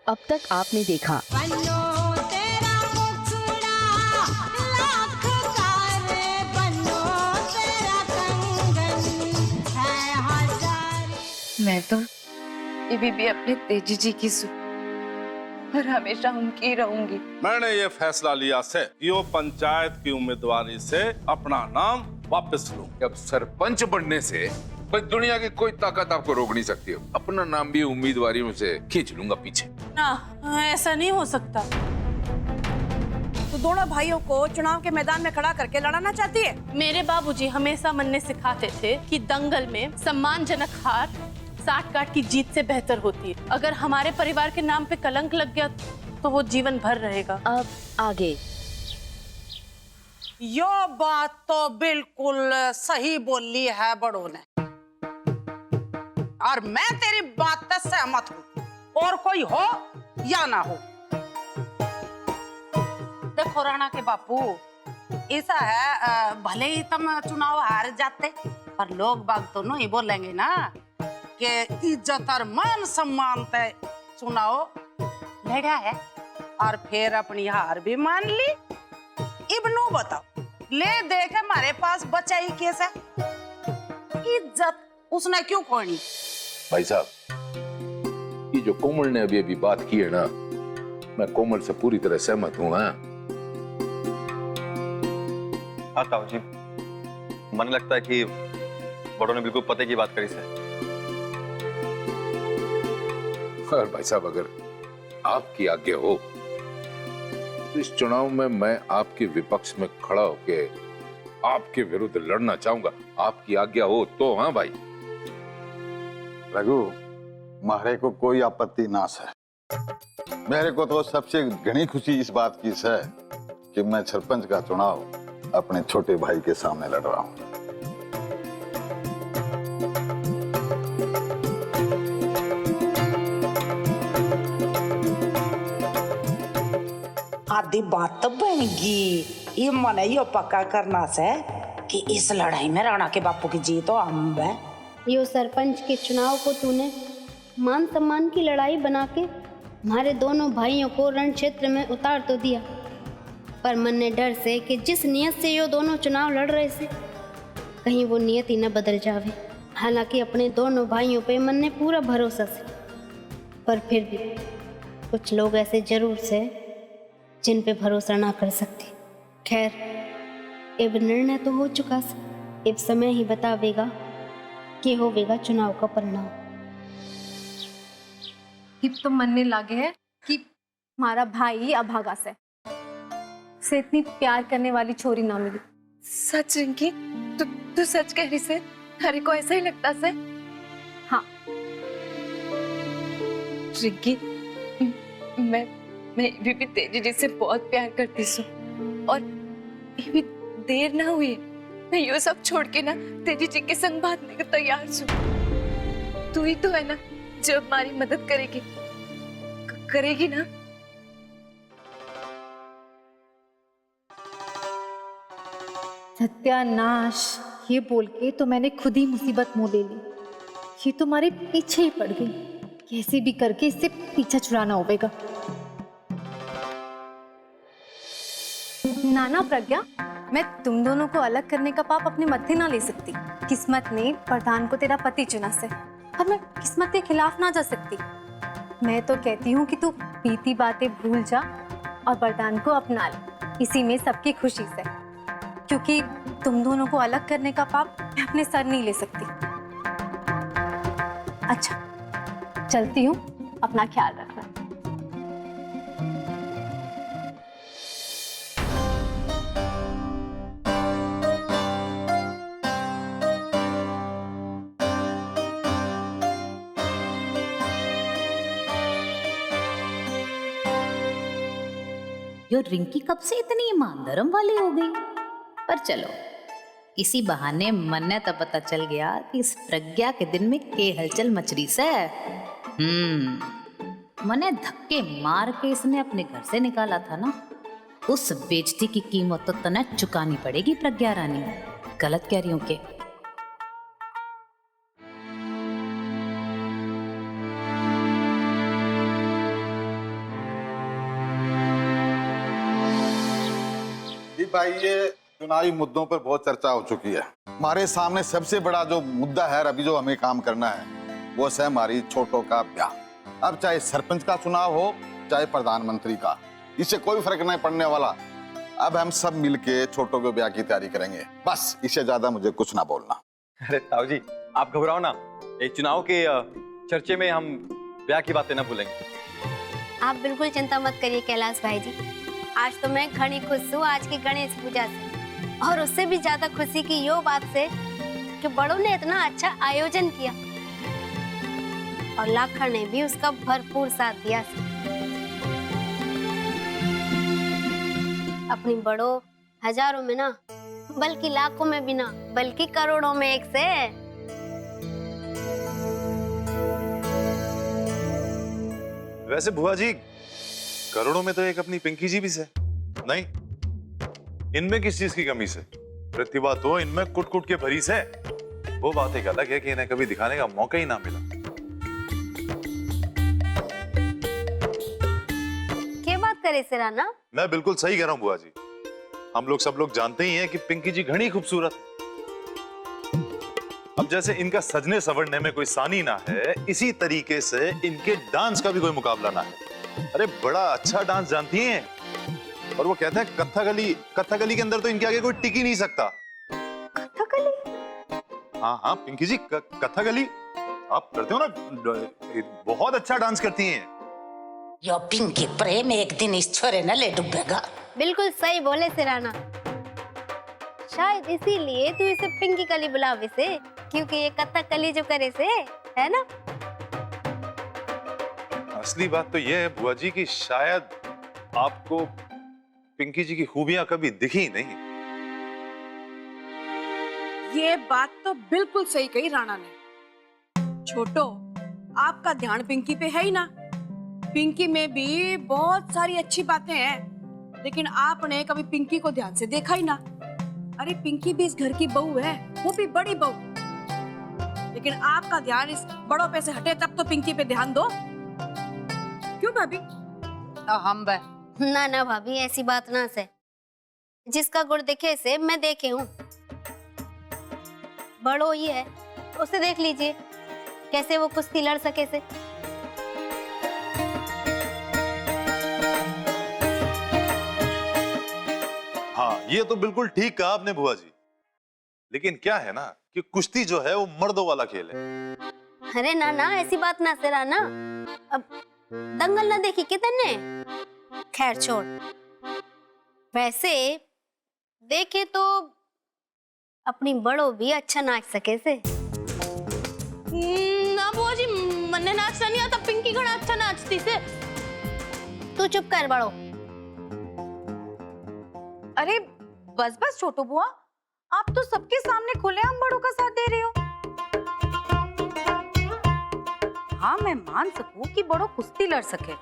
अब तक आपने देखा। मैं तो ये भी अपने तेजी जी की और हमेशा उनकी ही रहूंगी। मैंने ये फैसला लिया से कि वो पंचायत की उम्मीदवारी से अपना नाम वापस लूं। अब सरपंच बनने से भाई दुनिया की कोई ताकत आपको रोक नहीं सकती। अपना नाम भी उम्मीदवारी में से खींच लूंगा पीछे। ना, ऐसा नहीं हो सकता। तो दोनों भाइयों को चुनाव के मैदान में खड़ा करके लड़ाना चाहती है। मेरे बाबूजी हमेशा मन में सिखाते थे कि दंगल में सम्मानजनक हार 60 काठ की जीत से बेहतर होती है। अगर हमारे परिवार के नाम पे कलंक लग गया तो वो जीवन भर रहेगा। अब आगे। यो बात तो बिल्कुल सही बोली है बड़ों ने, और मैं तेरी बात से सहमत हूँ, और कोई हो या ना हो। देखो राणा के बापू, ऐसा है, भले ही तुम चुनाव हार जाते पर लोग बाग तो नहीं बोलेंगे ना कि इज्जत और मान सम्मान पे चुनाव लड़ा है और फिर अपनी हार भी मान ली। इब्नू बताओ, ले देख हमारे पास बचा ही कैसा इज्जत उसने क्यों खोनी। भाई साहब, ये जो कोमल ने अभी अभी बात की है ना, मैं कोमल से पूरी तरह सहमत हूँ। हाँ ताऊ जी, मन लगता है कि बड़ों ने बिल्कुल पते की बात करी से। और भाई साहब, अगर आपकी आज्ञा हो तो इस चुनाव में मैं आपके विपक्ष में खड़ा होके आपके विरुद्ध लड़ना चाहूंगा। आपकी आज्ञा हो तो। हाँ भाई रघु, मारे को कोई आपत्ति ना है। मेरे को तो सबसे घनी खुशी इस बात की है कि मैं सरपंच का चुनाव अपने छोटे भाई के सामने लड़ रहा हूं। आधी बात तो बनेगी। ये मन यो पक्का करना से कि इस लड़ाई में राणा के बापू की जीत तो हम है। यो सरपंच के चुनाव को तूने मान सम्मान की लड़ाई बना के हमारे दोनों भाइयों को रण क्षेत्र में उतार तो दिया, पर मन ने डर से कि जिस नियत से यो दोनों चुनाव लड़ रहे थे कहीं वो नियत ही न बदल जावे। हालांकि अपने दोनों भाइयों पे मन ने पूरा भरोसा से, पर फिर भी कुछ लोग ऐसे जरूर से जिन पे भरोसा ना कर सकते। खैर, अब निर्णय तो हो चुका से, अब समय ही बतावेगा कि होवेगा चुनाव का परिणाम। हिप तो मनने लागे है कि हमारा भाई अभागा से इतनी प्यार करने वाली छोरी ना मिली। सच रिंकी, तू सच कह रही से? हरे को ऐसा ही लगता से? हाँ रिंकी, मैं भी तेजी जी से बहुत प्यार करती सू, और भी देर ना हुई मैं ये सब छोड़ के ना तेजी जी के संग भागने को तैयार हूँ। तू ही तो है ना जो हमारी मदद करेगी ना? सत्यानाश, ये बोल के तो मैंने खुद ही मुसीबत मुंह ले ली। ये तुम्हारे पीछे ही पड़ गई, कैसे भी करके इससे पीछा छुड़ाना होगा। नाना प्रज्ञा, मैं तुम दोनों को अलग करने का पाप अपने मत्थे ना ले सकती। किस्मत ने प्रधान को तेरा पति चुना से, अब मैं किस्मत के खिलाफ ना जा सकती। मैं तो कहती हूँ कि तू बीती बातें भूल जा और वरदान को अपना ले, इसी में सबकी खुशी से, क्योंकि तुम दोनों को अलग करने का पाप मैं अपने सर नहीं ले सकती। अच्छा, चलती हूँ, अपना ख्याल रखना। यो रिंकी कब से इतनी ईमानदारम वाली हो गई। पर चलो, इसी बहाने मन ने तो पता चल गया कि इस प्रज्ञा के दिन में के हलचल मचरी से। मने धक्के मार के इसने अपने घर से निकाला था ना, उस बेइज्जती की कीमत तो तने चुकानी पड़ेगी प्रज्ञा रानी। गलत कह रही हूं के? भाई ये चुनावी मुद्दों पर बहुत चर्चा हो चुकी है। हमारे सामने सबसे बड़ा जो मुद्दा है अभी जो हमें काम करना है वो है हमारी छोटों का ब्याह। अब चाहे सरपंच का चुनाव हो चाहे प्रधानमंत्री का, इससे कोई फर्क नहीं पड़ने वाला। अब हम सब मिलके छोटों के ब्याह की तैयारी करेंगे, बस इससे ज्यादा मुझे कुछ ना बोलना। अरे ताऊ जी आप घबराओ ना, एक चुनाव के चर्चे में हम ब्याह की बातें ना भूलेंगे। आप बिल्कुल चिंता मत करिए कैलाश भाई जी। आज तो मैं घनी खुश हूँ आज की गणेश पूजा से, और उससे भी ज्यादा खुशी की यो बात से कि बड़ों ने इतना अच्छा आयोजन किया और लाखन ने भी उसका भरपूर साथ दिया। अपनी बड़ों हजारों में ना बल्कि लाखों में भी ना बल्कि करोड़ों में एक से। वैसे बुआ जी करोड़ों में तो एक अपनी पिंकी जी भी से नहीं, इनमें किस चीज की कमी से? प्रतिभा तो इनमें कुट कुट के भरी से। वो बात एक अलग है कि इन्हें कभी दिखाने का मौका ही ना मिला। क्या बात करे सिराना? मैं बिल्कुल सही कह रहा हूँ बुआ जी। हम लोग सब लोग जानते ही हैं कि पिंकी जी घनी खूबसूरत है। अब जैसे इनका सजने संवरने में कोई सानी ना है, इसी तरीके से इनके डांस का भी कोई मुकाबला ना है। अरे बड़ा अच्छा डांस जानती हैं, और वो कहते हैं कथकली के अंदर तो इनके आगे कोई टिक ही नहीं सकता। कथकली? हाँ हाँ पिंकी जी कथकली आप करते हो ना, बहुत अच्छा डांस करती हैं। यो पिंकी प्रेम एक दिन इस छोरे न ले डूबेगा। बिल्कुल सही बोले सिराना। शायद इसीलिए तू इसे पिंकी कली बुलावे से, क्योंकि ये कथकली जो करे से है ना। असली बात तो ये है बुआ जी कि शायद आपको पिंकी जी की खूबियां कभी दिखी नहीं। ये बात तो बिल्कुल सही कही राणा ने। छोटो आपका ध्यान पिंकी पे है ही ना। पिंकी में भी बहुत सारी अच्छी बातें हैं, लेकिन आपने कभी पिंकी को ध्यान से देखा ही ना। अरे पिंकी भी इस घर की बहू है, वो भी बड़ी बहू, लेकिन आपका ध्यान इस बड़ों पे से हटे तब तो पिंकी पे ध्यान दो। क्यों भाभी? हम ना ना भाभी ऐसी बात ना से। जिसका गुड़ दिखे से मैं देखे हूँ। बड़ो ही है, उसे देख लीजिए कैसे वो कुश्ती लड़ सके से। हाँ ये तो बिल्कुल ठीक कहा आपने बुआ जी, लेकिन क्या है ना कि कुश्ती जो है वो मर्दों वाला खेल है। अरे ना ना ऐसी बात ना सिरा ना। अब दंगल ना देखी कितने। खैर छोड़, वैसे देखे तो अपनी बड़ो भी अच्छा नाच सके से। ना बुआ जी मन्ने नाचना नहीं आता, पिंकी घना अच्छा नाचती से। तू चुप कर बड़ो। अरे बस बस छोटू बुआ, आप तो सबके सामने खुलेआम बड़ों का साथ दे रहे हो। हाँ मैं मान सकूं कि बड़ो कुश्ती लड़ सके,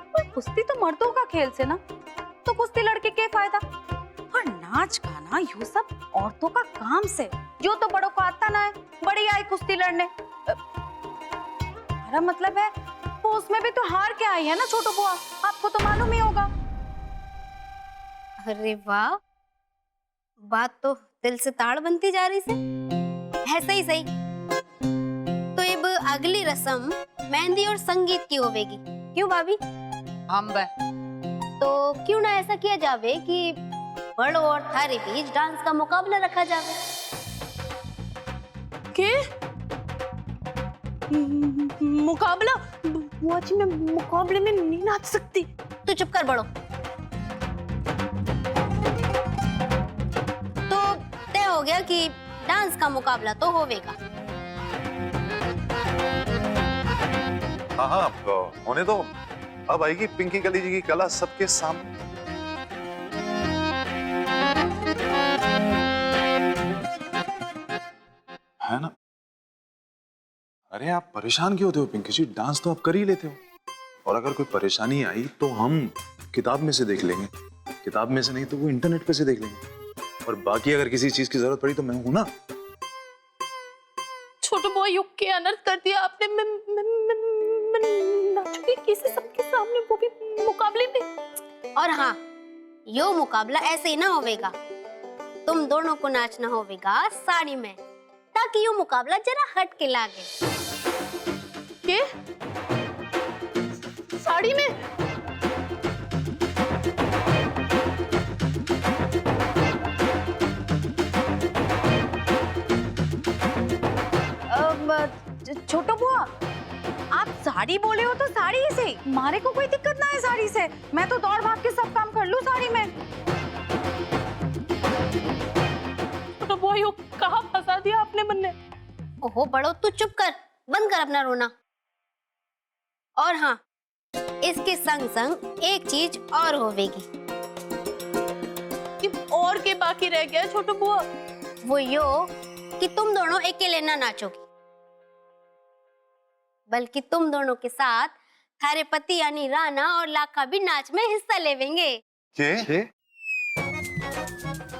पर कुश्ती तो मर्दों का खेल से ना, तो कुश्ती लड़के क्या फायदा। और नाच गाना यू सब औरतों का काम से, जो तो बड़ों को आता ना है, बड़ी आई कुश्ती लड़ने। हमारा मतलब है वो उसमें भी तो हार के आई है ना छोटू बुआ, आपको तो मालूम ही होगा। अरे वाह, बात तो दिल से ताड़ बनती जा रही से। है सही सही। तो अब अगली रस्म मेहंदी और संगीत की होवेगी, क्यों भाभी? हम तो क्यों ना ऐसा किया जावे कि बड़ों और थारे बीच डांस का मुकाबला रखा जावे। के मुकाबला? बुआ जी मैं मुकाबले में नहीं नाच सकती। तू चुप कर बड़ो। तो तय हो गया कि डांस का मुकाबला तो होवेगा। हाँ हाँ होने दो, अब आएगी पिंकी कली जी की कला सबके सामने। है ना? अरे आप परेशान क्यों होते हो पिंकी जी, डांस तो आप कर ही लेते हो। और अगर कोई परेशानी आई तो हम किताब में से देख लेंगे, किताब में से नहीं तो वो इंटरनेट पे से देख लेंगे। और बाकी अगर किसी चीज की जरूरत पड़ी तो मैं हूं ना। छोटू बुआ युग के अनर्थ कर दिया आपने। मैं नाचूंगी किसी सबके सामने, वो भी मुकाबले में। और हाँ, यो मुकाबला ऐसे ही ना होवेगा। तुम दोनों को नाचना होवेगा साड़ी में, ताकि यो मुकाबला जरा हट के लागे। के साड़ी में? छोटो बुआ, आप साड़ी बोले हो तो साड़ी ही से, मारे को कोई दिक्कत ना है साड़ी से। मैं तो दौड़ भाग के सब काम कर लूं साड़ी में। छोटो बुआ, यो कहाँ फंसा दिया आपने मन्ने? ओहो बड़ो, तू चुप कर, बंद कर अपना रोना। और हाँ, इसके संग संग एक चीज और होवेगी। कि और के बाकी रह गया छोटो बुआ? वो यो कि तुम दोनों अकेले ना नाचोगी, बल्कि तुम दोनों के साथ थारे पति यानी राणा और लाखा भी नाच में हिस्सा लेवेंगे। के?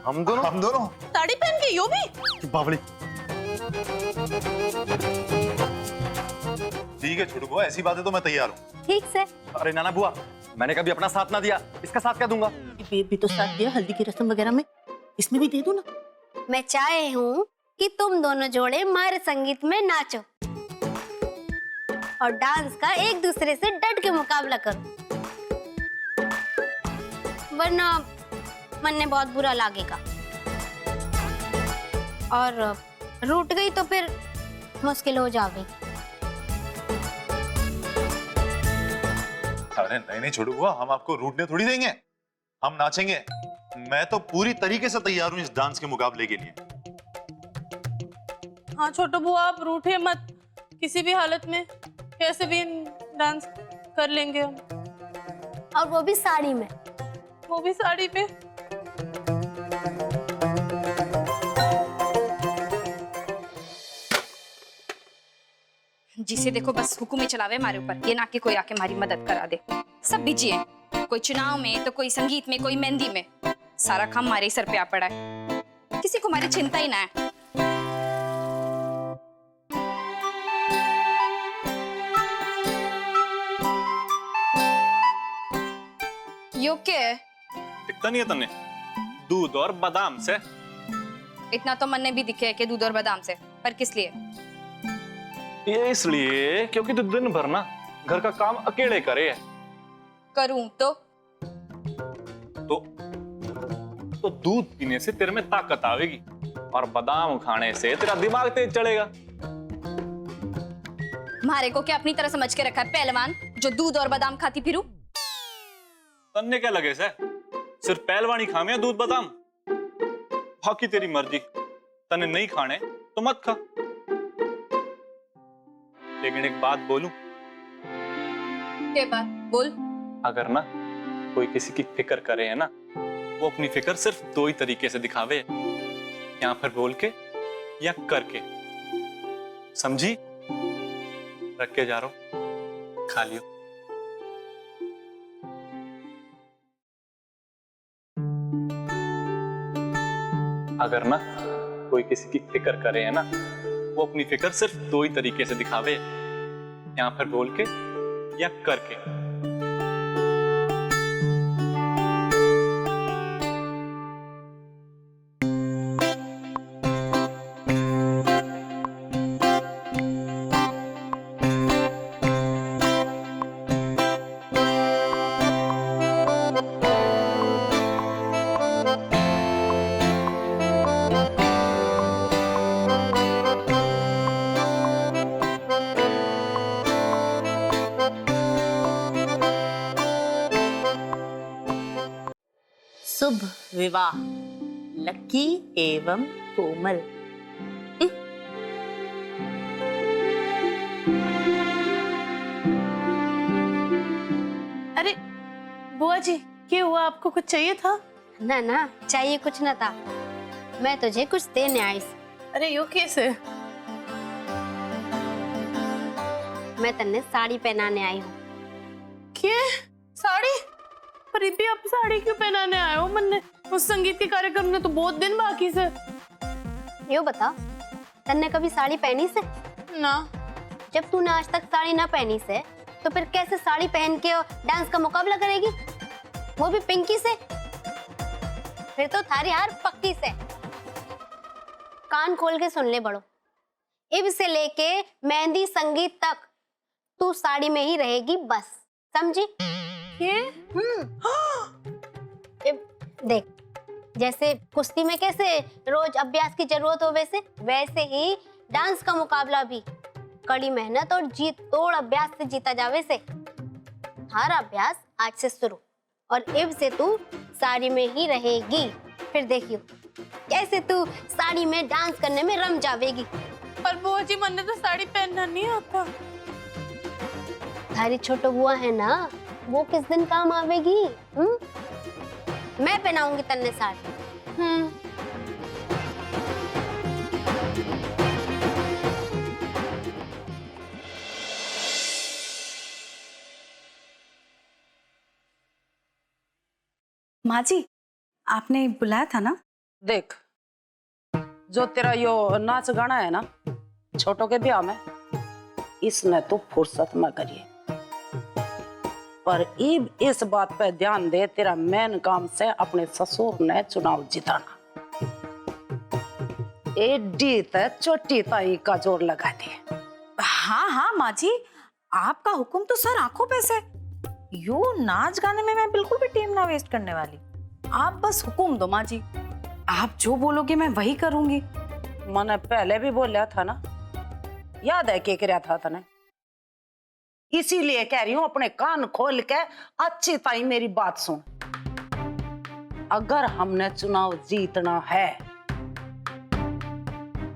हम दोनों साड़ी पहन के यो भी? बावली। ठीक है छोटू बुआ, ऐसी बातें तो मैं तैयार हूँ। ठीक से। अरे नाना बुआ, मैंने कभी अपना साथ ना दिया, इसका साथ क्या दूंगा? ये भी तो साथ दिया हल्दी की रस्म वगैरह में, इसमें भी दे दो ना। मैं चाहे हूँ कि तुम दोनों जोड़े मारे संगीत में नाचो और डांस का एक दूसरे से डट के मुकाबला करो, वरना मन में बहुत बुरा लगेगा और रूठ गई तो फिर मुश्किल हो जाएगी। अरे नहीं छोटू बुआ, हम आपको रूठने थोड़ी देंगे, हम नाचेंगे। मैं तो पूरी तरीके से तैयार हूँ इस डांस के मुकाबले के लिए। हाँ छोटो बुआ, आप रूठे मत, किसी भी हालत में कैसे भी डांस कर लेंगे हम। और वो भी साड़ी में। वो भी साड़ी पे? जिसे देखो बस हुक्म ही चलावे हमारे ऊपर, ये ना कि कोई आके हमारी मदद करा दे। सब बिजी हैं, कोई चुनाव में तो कोई संगीत में, कोई मेहंदी में। सारा काम हमारे ही सर पे आ पड़ा है, किसी को हमारी चिंता ही ना है। यो क्या है? दिखता नहीं है तन्ने? दूध और बादाम से। इतना तो मन ने भी दिखे है कि दूध और बादाम से, पर किस लिए? ये इसलिए क्योंकि तू दिन भर ना घर का काम अकेले करे है। करूं तो दूध पीने से तेरे में ताकत आवेगी और बादाम खाने से तेरा दिमाग तेज चलेगा। मारे को क्या अपनी तरह समझ के रखा है पहलवान, जो दूध और बादाम खाती फिरूं? तन्ने क्या लगे से? सिर्फ पहलवानी खामे दूध बादाम, बाकी तेरी मर्जी। तन्ने नहीं खाने तो मत खा। लेकिन एक बात बोलूं? क्या बात? बोल। अगर ना कोई किसी की फिक्र करे है ना, वो अपनी फिक्र सिर्फ दो ही तरीके से दिखावे, या फिर बोल के या करके। समझी? रख के जा रहा हूं, खा लियो। अगर ना कोई किसी की फिक्र करे है ना, वो अपनी फिक्र सिर्फ दो ही तरीके से दिखावे, या फिर बोल के या करके। शुभ विवाह लक्की एवं कोमल। अरे बुआ जी, क्या हुआ? आपको कुछ चाहिए था? ना ना, चाहिए कुछ ना था, मैं तुझे कुछ देने आई। अरे यो कैसे? मैं तन्ने साड़ी पहनाने आई हूँ। क्या? साड़ी? पर भी आप साड़ी क्यों पहनाने आए हो? मन्ने उस संगीत के कार्यक्रम में तो बहुत दिन बाकी से। यो बता, तन्ने कभी साड़ी पहनी से? ना। जब तूने आज तक साड़ी ना पहनी से, तो फिर कैसे साड़ी पहन के डांस का मुकाबला करेगी, वो भी पिंकी से? फिर तो थारी हार पक्की से। कान खोल के सुन ले बड़ो, इब से लेके मेहंदी संगीत तक तू साड़ी में ही रहेगी बस, समझी? देख, जैसे कुश्ती में कैसे रोज अभ्यास की जरूरत हो, वैसे ही डांस का मुकाबला भी कड़ी मेहनत और जीत तोड़ अभ्यास से जीता जावे से। हर अभ्यास आज से शुरू, और इब से तू साड़ी में ही रहेगी। फिर देखियो कैसे तू साड़ी में डांस करने में रम जावेगी। पर बुआ जी, मन्ने तो साड़ी पहनना नहीं आता। थारी छोटो बुआ है ना, वो किस दिन काम आवेगी? मैं पहनाऊंगी तन्ने साड़ी। माँ जी, आपने बुलाया था ना? देख, जो तेरा यो नाच गाना है ना छोटो के ब्याह में, इसने तो फुर्सत में करिए, पर इब इस बात पे ध्यान दे, तेरा मेन काम से अपने ससुर ने चुनाव जिताना। एडी ते चोटी ताई का जोर लगा दे। हाँ हाँ माँ जी, आपका हुक्म तो सर आंखों पे से। यो नाच गाने में मैं बिल्कुल भी टाइम ना वेस्ट करने वाली। आप बस हुक्म दो माँ जी, आप जो बोलोगे मैं वही करूंगी। मैंने पहले भी बोला था ना, याद है क्या क्या था तने? इसीलिए कह रही हूं, अपने कान खोल के अच्छी ताई मेरी बात सुन। अगर हमने चुनाव जीतना है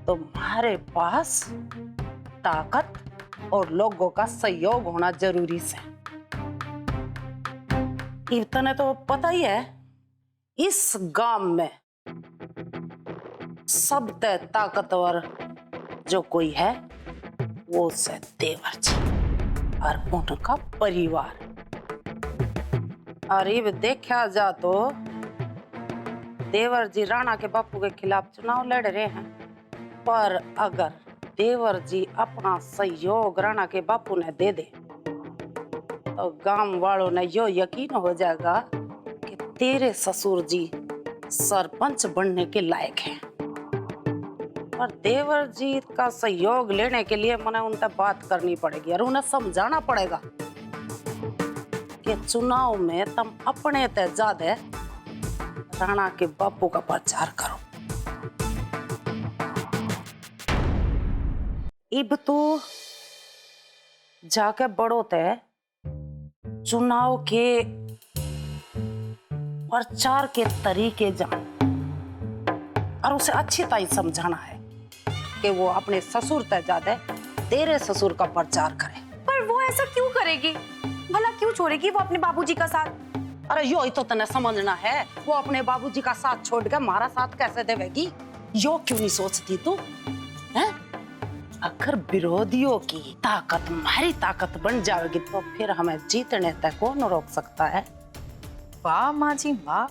तो हमारे पास ताकत और लोगों का सहयोग होना जरूरी है। इतने तो पता ही है, इस गांव में सबसे ताकतवर जो कोई है वो से देवर जी और उनका परिवार। और ये देखा जा तो देवर जी राणा के बापू के खिलाफ चुनाव लड़ रहे हैं, पर अगर देवर जी अपना सहयोग राणा के बापू ने दे दे तो गांव वालों ने यो यकीन हो जाएगा कि तेरे ससुर जी सरपंच बनने के लायक हैं। और देवर जी का सहयोग लेने के लिए मैंने उनसे बात करनी पड़ेगी और उन्हें समझाना पड़ेगा कि चुनाव में तुम अपने ते ज्यादा राणा के बापू का प्रचार करो। इब तो जाके बड़ो ते चुनाव के प्रचार के तरीके जान और उसे अच्छी तरह समझाना है कि वो अपने ससुर ते ज्यादा तेरे ससुर का प्रचार करे। पर वो ऐसा क्यों करेगी? भला क्यों छोड़ेगी वो अपने बाबूजी का साथ? अरे यो ही तो तने समझना है, वो अपने बाबूजी का साथ छोड़ के हमारा साथ कैसे देवेगी? यो क्यों नहीं सोचती तू? हैं? अगर विरोधियों की ताकत हमारी ताकत बन जाएगी तो फिर हमें जीतने तक कौन रोक सकता है? वाह माँ जी वाह,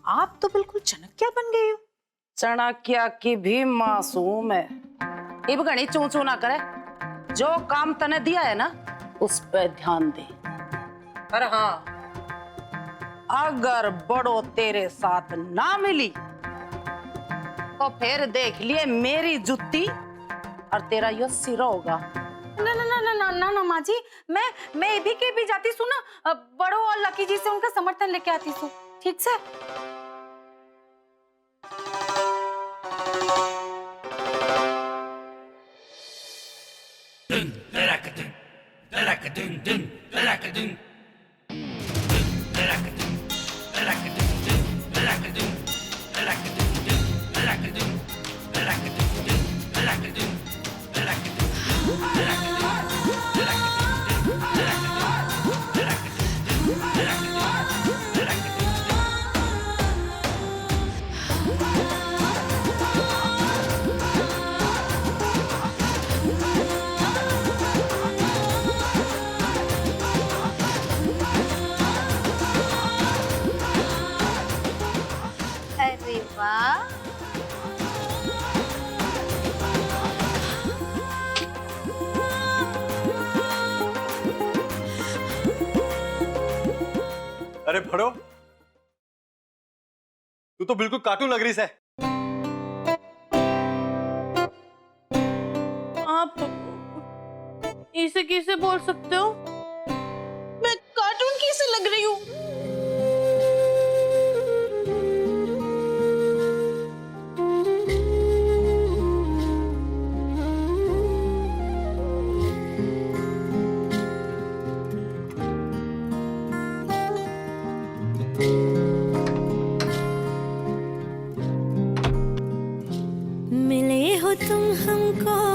आप तो बिल्कुल चाणक्य बन गई हो। चाणक्य की भी मासूम है। इब घनी चू चू ना करे, जो काम तने दिया है ना उस पे ध्यान दे। अरे हाँ, अगर बड़ो तेरे साथ ना मिली तो फिर देख लिए मेरी जुत्ती और तेरा यो सिर होगा। ना ना ना ना ना ना माँ जी, मैं भी के भी जाती सू ना, बड़ो और लकी जी से उनका समर्थन लेके आती सू, ठीक से? अरे वाह, अरे बड़ो, तू तो बिल्कुल कार्टून लग रही है। आप इसे कैसे बोल सकते हो? मैं कार्टून कैसे लग रही हूँ? मिले हो तुम हमको